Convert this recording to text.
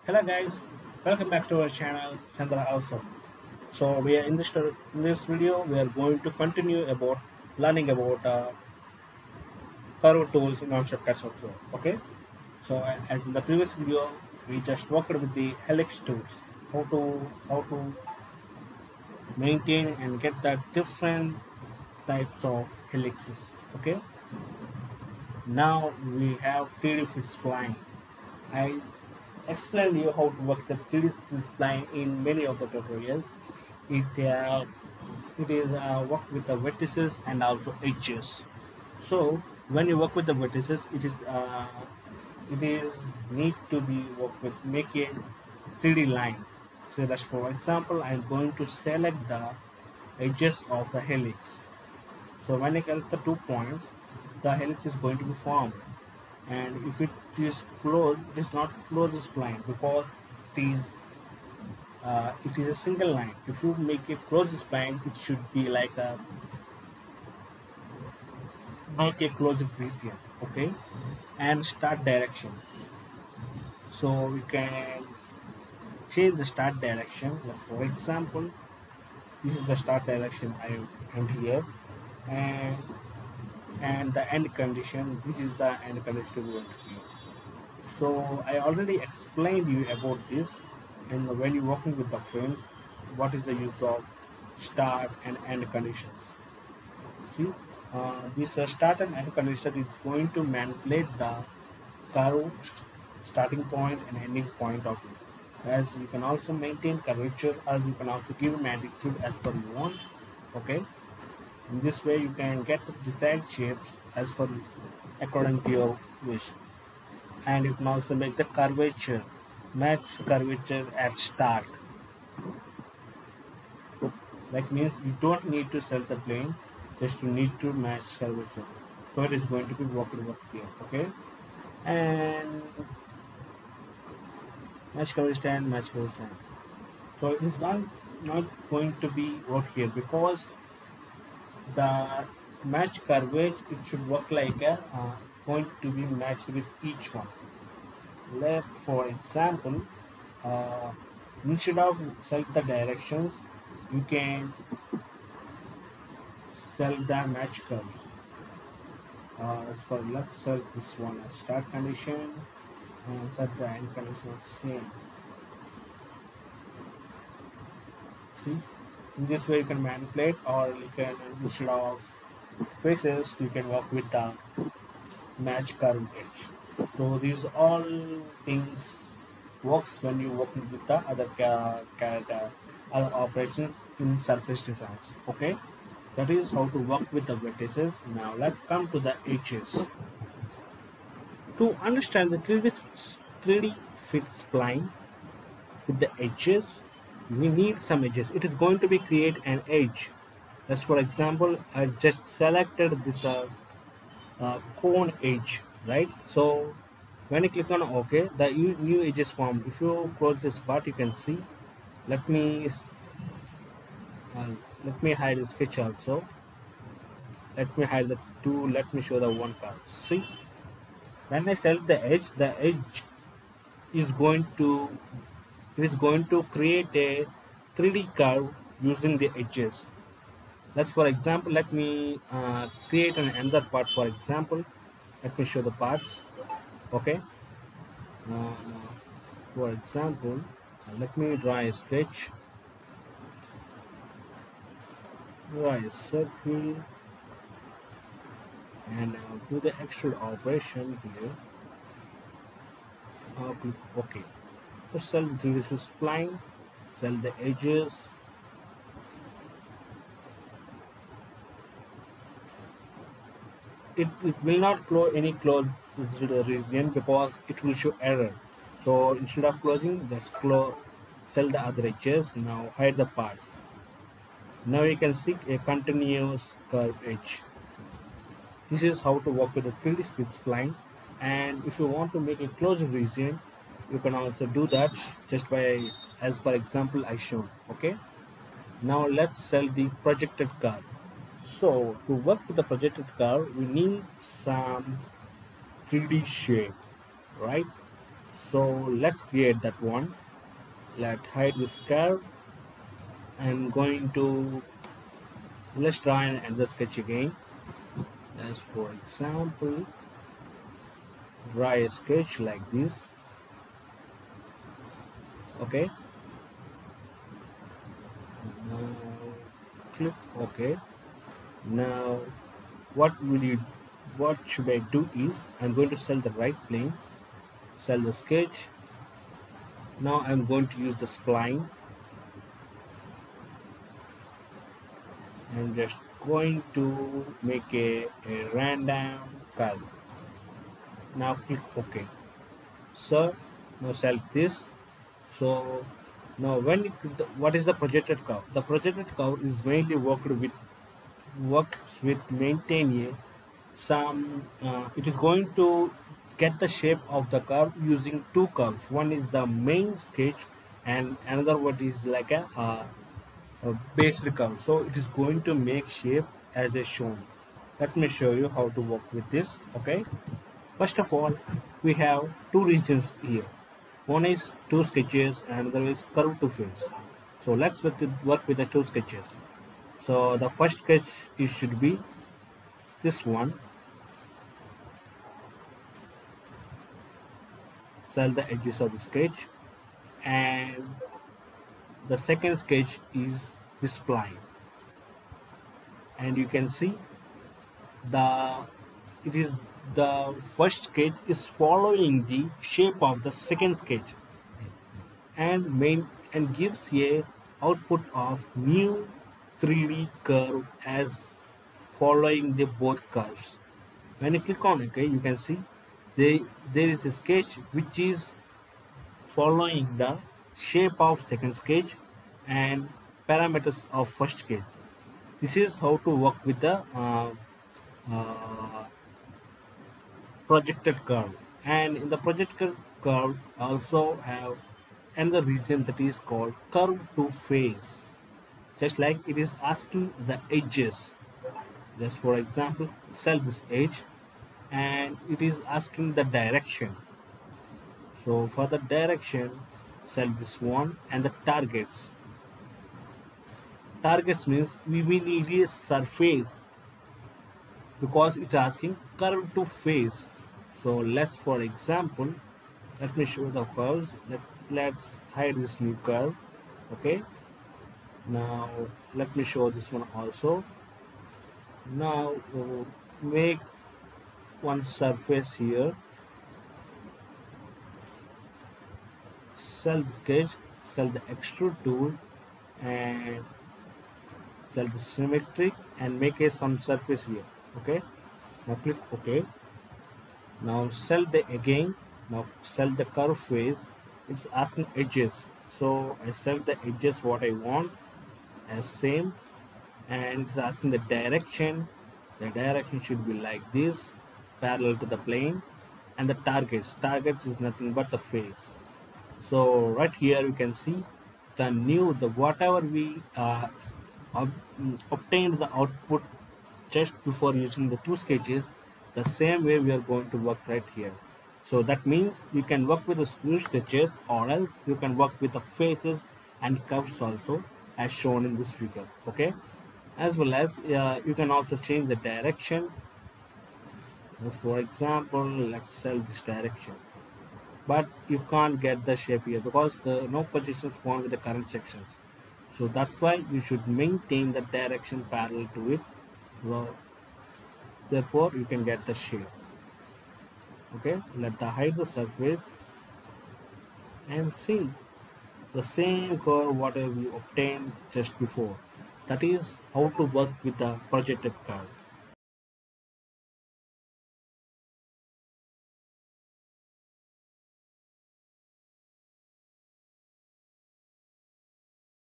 Hello guys, welcome back to our channel ChandraAwesome. So we are in this video we are going to continue about learning about curve tools in Onshape CAD Software. Okay, so as in the previous video we just worked with the helix tools, how to maintain and get the different types of helixes. Okay, now we have 3D fit spline. I explained you how to work the 3D spline in many of the tutorials. It work with the vertices and also edges. So when you work with the vertices, it is need to be work with make a 3D line. So that's for example, I'm going to select the edges of the helix. So when I select the 2 points, the helix is going to be formed. And if it is closed, it is not closed spline because it is a single line. If you make a closed spline, it should be like a make a closed region. Okay, and start direction. So we can change the start direction. For example, this is the start direction I am here, and the end condition. This is the end condition we want here. So I already explained you about this, and when you're working with the frames, what is the use of start and end conditions. See, this start and end condition is going to manipulate the curve starting point and ending point of it. As you can also maintain curvature, or you can also give magnitude as per you want. Okay, in this way you can get the desired shapes as per according to your wish, and you can also make the curvature match curvature at start. That means you don't need to set the plane, just you need to match curvature. So it is going to be worked here. Okay, and match coverage stand, match coverage stand. So it is not going to be work here because the match coverage it should work like a going to be matched with each one. Let for example, uh, instead of select the directions, you can select the match curves. Let's select this one as start condition and set the end condition of same. See, in this way you can manipulate, or you can instead of faces you can work with the match curve edge. So these all things works when you work with the other CAD other operations in surface designs. Okay, that is how to work with the vertices. Now let's come to the edges. To understand the 3D fit spline with the edges, we need some edges. It is going to be create an edge. As for example, I just selected this cone edge, right? So when you click on OK, the new edge is formed. If you close this part, you can see. Let me uh, let me hide the sketch also. Let me hide the two. Let me show the one card. See, when I select the edge is going to create a 3D curve using the edges. Let's for example, let me create another part. For example, let me show the parts. Okay, uh, for example, let me draw a sketch, draw a circle, and do the extrude operation here. Click OK. So select the spline, select the edges. It will not close any closed region because it will show error. So instead of closing, just select the other edges. Now hide the part. Now you can see a continuous curve edge. This is how to work with the 3D spline. And if you want to make a closed region, you can also do that just by as per example I showed. Okay, now let's select the projected curve. So to work with the projected curve, we need some 3D shape, right? So let's create that one. Let's hide this curve. I'm going to, let's draw another sketch again. As for example, draw a sketch like this. Okay, now click OK. Now what should I do is I'm going to select the right plane, select the sketch. Now I'm going to use the spline. I'm just going to make a random curve. Now click OK. So now select this. So now what is the projected curve? The projected curve is mainly works with maintain it is going to get the shape of the curve using two curves. One is the main sketch and another one is like a based curve. So it is going to make shape as is shown. Let me show you how to work with this. Okay, first of all, we have two regions here. One is two sketches and another is curve to face. So let's work with the two sketches. So the first sketch should be this one. Select the edges of the sketch, and the second sketch is this spline. And you can see it is the first sketch is following the shape of the second sketch and gives a output of new 3D curve as following the both curves. When you click on OK, you can see there is a sketch which is following the shape of second sketch and parameters of first sketch. This is how to work with the projected curve. And in the projected curve also have another region that is called curve to face. Just like it is asking the edges. Just for example, select this edge and it is asking the direction. So for the direction, select this one and the targets. Targets means we will need a surface because it's asking curve to face. So let's, for example, let me show the curves. Let's hide this new curve. Okay. Now let me show this one also. Now make one surface here. Select the sketch, select the extrude tool, and select the symmetric and make some surface here. Okay. Now click OK. Now select the again. Now select the curve face. It's asking edges. So I select the edges what I want as same, and it's asking the direction. The direction should be like this, parallel to the plane, and the targets. Targets is nothing but the face. So right here you can see the whatever we obtained the output just before using the two sketches, the same way we are going to work right here. So that means you can work with the new sketches, or else you can work with the faces and curves also as shown in this figure. Okay, as well as you can also change the direction. For example, let's select this direction, but you can't get the shape here because no positions found with the current sections. So that's why you should maintain the direction parallel to it. So therefore you can get the shape. Okay, let the hide the surface and see the same curve whatever we obtained just before. That is how to work with the projected curve.